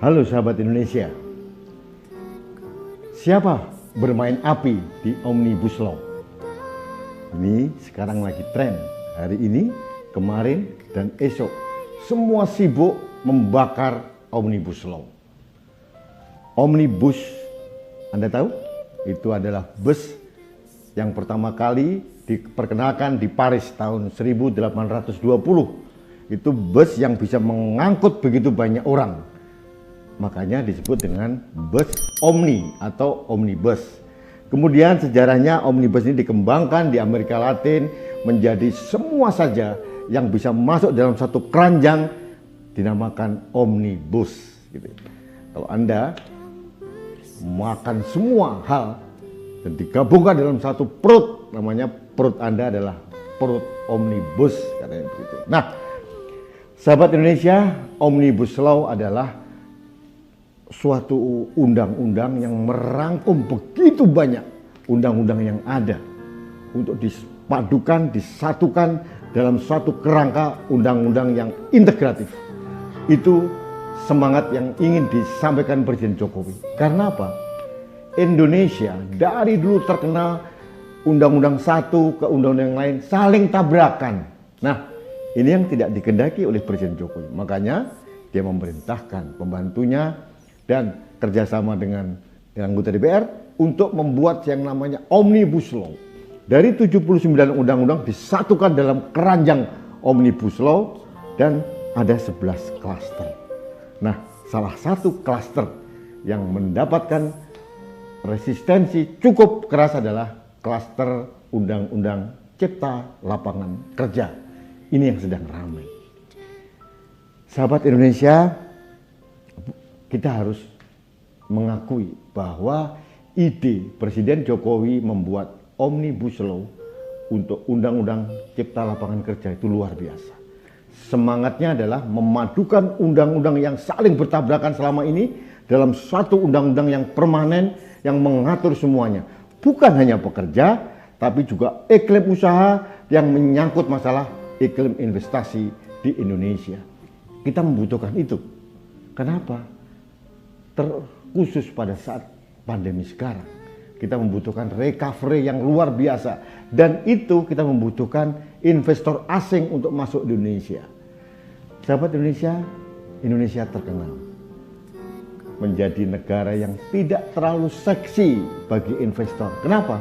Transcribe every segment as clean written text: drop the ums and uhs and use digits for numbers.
Halo sahabat Indonesia, siapa bermain api di Omnibus Law? Ini sekarang lagi tren, hari ini, kemarin, dan esok. Semua sibuk membakar Omnibus Law. Omnibus, Anda tahu? Itu adalah bus yang pertama kali diperkenalkan di Paris tahun 1820. Itu bus yang bisa mengangkut begitu banyak orang. Makanya disebut dengan bus omni atau omnibus. Kemudian sejarahnya omnibus ini dikembangkan di Amerika Latin menjadi semua saja yang bisa masuk dalam satu keranjang dinamakan omnibus. Gitu. Kalau Anda makan semua hal dan digabungkan dalam satu perut, namanya perut Anda adalah perut omnibus, katanya begitu. Nah, sahabat Indonesia, Omnibus Law adalah suatu undang-undang yang merangkum begitu banyak undang-undang yang ada untuk dipadukan, disatukan dalam suatu kerangka undang-undang yang integratif. Itu semangat yang ingin disampaikan Presiden Jokowi. Karena apa? Indonesia dari dulu terkenal undang-undang satu ke undang-undang yang lain saling tabrakan. Nah, ini yang tidak dikehendaki oleh Presiden Jokowi. Makanya dia memerintahkan pembantunya dan kerjasama dengan anggota DPR untuk membuat yang namanya Omnibus Law. Dari 79 undang-undang disatukan dalam keranjang Omnibus Law dan ada 11 klaster. Nah, salah satu klaster yang mendapatkan resistensi cukup keras adalah klaster Undang-Undang Cipta Lapangan Kerja. Ini yang sedang ramai. Sahabat Indonesia, kita harus mengakui bahwa ide Presiden Jokowi membuat Omnibus Law untuk Undang-Undang Cipta Lapangan Kerja itu luar biasa. Semangatnya adalah memadukan undang-undang yang saling bertabrakan selama ini dalam satu undang-undang yang permanen yang mengatur semuanya. Bukan hanya pekerja, tapi juga iklim usaha yang menyangkut masalah iklim investasi di Indonesia. Kita membutuhkan itu. Kenapa? Terkhusus pada saat pandemi sekarang. Kita membutuhkan recovery yang luar biasa. Dan itu kita membutuhkan investor asing untuk masuk di Indonesia. Sahabat Indonesia, Indonesia terkenal menjadi negara yang tidak terlalu seksi bagi investor. Kenapa?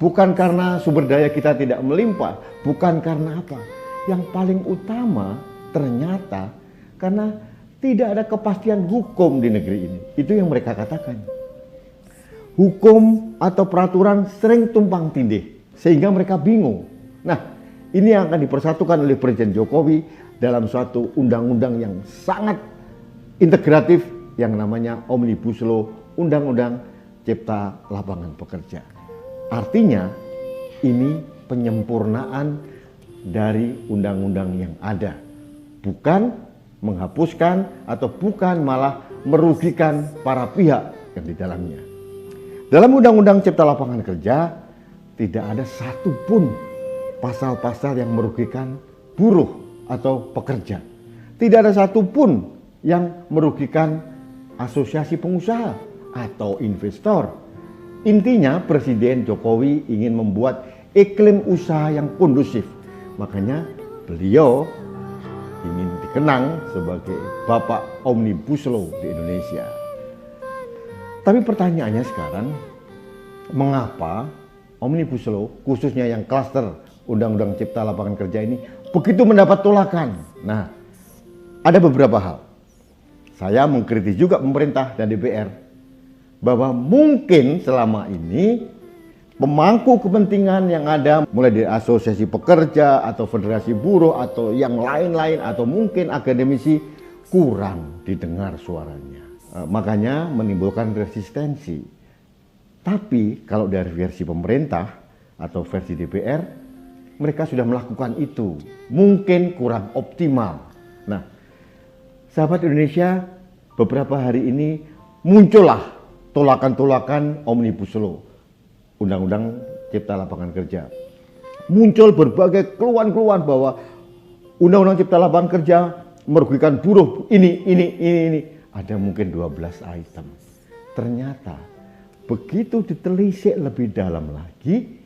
Bukan karena sumber daya kita tidak melimpah. Bukan karena apa? Yang paling utama ternyata karena tidak ada kepastian hukum di negeri ini. Itu yang mereka katakan. Hukum atau peraturan sering tumpang tindih sehingga mereka bingung. Nah, ini yang akan dipersatukan oleh Presiden Jokowi dalam suatu undang-undang yang sangat integratif yang namanya Omnibus Law, Undang-Undang Cipta Lapangan Pekerja. Artinya ini penyempurnaan dari undang-undang yang ada. Bukan menghapuskan atau bukan malah merugikan para pihak yang di dalamnya. Dalam Undang-Undang Cipta Lapangan Kerja tidak ada satupun pasal-pasal yang merugikan buruh atau pekerja. Tidak ada satupun yang merugikan asosiasi pengusaha atau investor. Intinya Presiden Jokowi ingin membuat iklim usaha yang kondusif. Makanya beliau ingin dikenang sebagai Bapak Omnibus Law di Indonesia. Tapi pertanyaannya sekarang, mengapa Omnibus Law, khususnya yang klaster Undang-Undang Cipta Lapangan Kerja ini, begitu mendapat tolakan? Nah, ada beberapa hal. Saya mengkritik juga pemerintah dan DPR, bahwa mungkin selama ini pemangku kepentingan yang ada, mulai dari asosiasi pekerja atau federasi buruh atau yang lain-lain atau mungkin akademisi, kurang didengar suaranya. Makanya menimbulkan resistensi. Tapi kalau dari versi pemerintah atau versi DPR, mereka sudah melakukan itu. Mungkin kurang optimal. Nah, sahabat Indonesia, beberapa hari ini muncullah tolakan-tolakan Omnibus Law, Undang-Undang Cipta Lapangan Kerja. Muncul berbagai keluhan-keluhan bahwa Undang-Undang Cipta Lapangan Kerja merugikan buruh ini. ada mungkin 12 item. Ternyata begitu ditelisik lebih dalam lagi,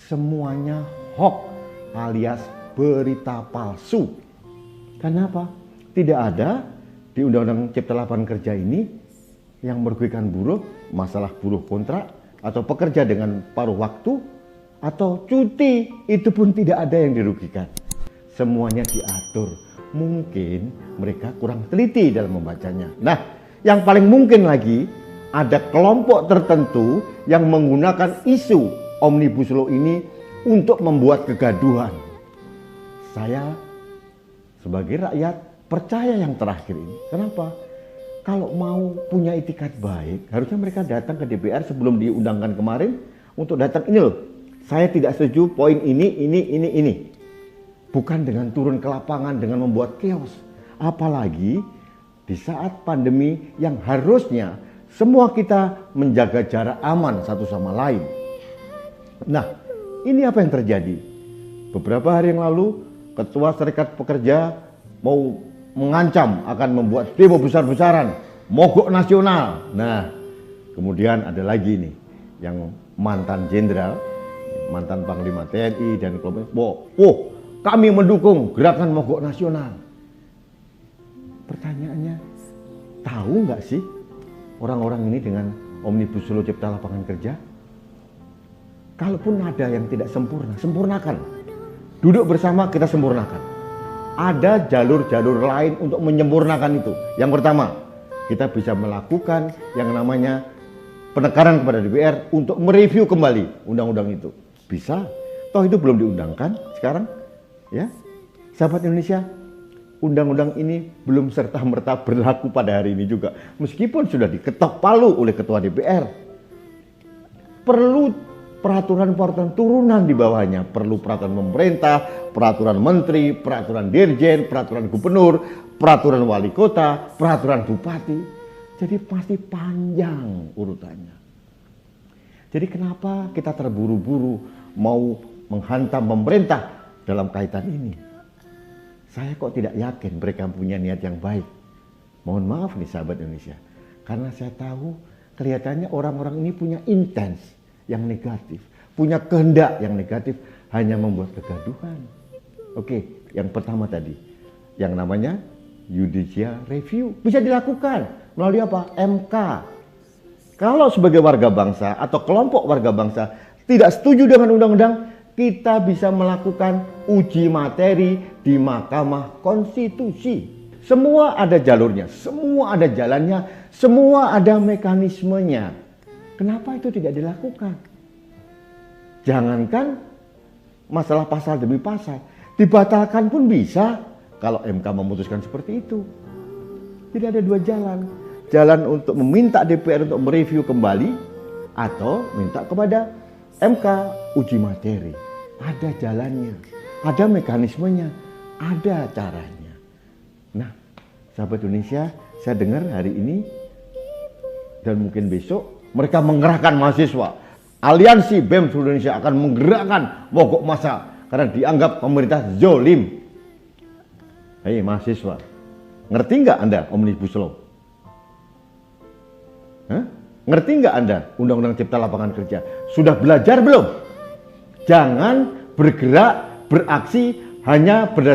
semuanya hoax alias berita palsu. Kenapa? Tidak ada di Undang-Undang Cipta Lapangan Kerja ini yang merugikan buruh, masalah buruh kontrak, atau pekerja dengan paruh waktu, atau cuti, itu pun tidak ada yang dirugikan. Semuanya diatur. Mungkin mereka kurang teliti dalam membacanya. Nah, yang paling mungkin lagi, ada kelompok tertentu yang menggunakan isu Omnibus Law ini untuk membuat kegaduhan. Saya sebagai rakyat percaya yang terakhir ini. Kenapa? Kalau mau punya itikat baik, harusnya mereka datang ke DPR sebelum diundangkan kemarin untuk datang, ini loh, saya tidak setuju poin ini. Bukan dengan turun ke lapangan dengan membuat chaos. Apalagi di saat pandemi yang harusnya semua kita menjaga jarak aman satu sama lain. Nah, ini apa yang terjadi? Beberapa hari yang lalu, Ketua Serikat Pekerja mau mengancam akan membuat demo besar-besaran, mogok nasional. Nah, kemudian ada lagi nih yang mantan jenderal, mantan Panglima TNI dan kelompok, kami mendukung gerakan mogok nasional. Pertanyaannya, tahu nggak sih orang-orang ini dengan Omnibus Law Cipta Lapangan Kerja? Kalaupun ada yang tidak sempurna, sempurnakan. Duduk bersama kita sempurnakan. Ada jalur-jalur lain untuk menyempurnakan itu. Yang pertama, kita bisa melakukan yang namanya penekanan kepada DPR untuk mereview kembali undang-undang itu. Bisa. Toh itu belum diundangkan sekarang. Ya, sahabat Indonesia, undang-undang ini belum serta-merta berlaku pada hari ini juga. Meskipun sudah diketok palu oleh Ketua DPR. Perlu peraturan-peraturan turunan di bawahnya. Perlu peraturan pemerintah, peraturan menteri, peraturan dirjen, peraturan gubernur, peraturan wali kota, peraturan bupati. Jadi pasti panjang urutannya. Jadi kenapa kita terburu-buru mau menghantam pemerintah dalam kaitan ini? Saya kok tidak yakin mereka punya niat yang baik. Mohon maaf nih sahabat Indonesia. Karena saya tahu kelihatannya orang-orang ini punya intens yang negatif. Punya kehendak yang negatif, hanya membuat kegaduhan. Oke, yang pertama tadi. Yang namanya judicial review. Bisa dilakukan melalui apa? MK. Kalau sebagai warga bangsa atau kelompok warga bangsa tidak setuju dengan undang-undang, kita bisa melakukan uji materi di Mahkamah Konstitusi. Semua ada jalurnya, semua ada jalannya, semua ada mekanismenya. Kenapa itu tidak dilakukan? Jangankan masalah pasal demi pasal, dibatalkan pun bisa kalau MK memutuskan seperti itu. Jadi ada dua jalan. Jalan untuk meminta DPR untuk mereview kembali atau minta kepada MK uji materi. Ada jalannya, ada mekanismenya, ada caranya. Nah, sahabat Indonesia, saya dengar hari ini dan mungkin besok mereka mengerahkan mahasiswa. Aliansi BEM seluruh Indonesia akan menggerakkan mogok massa karena dianggap pemerintah zolim. Hei mahasiswa, ngerti nggak Anda Omnibus Law? Ngerti nggak Anda Undang-Undang Cipta Lapangan Kerja? Sudah belajar belum? Jangan bergerak, beraksi hanya berdasarkan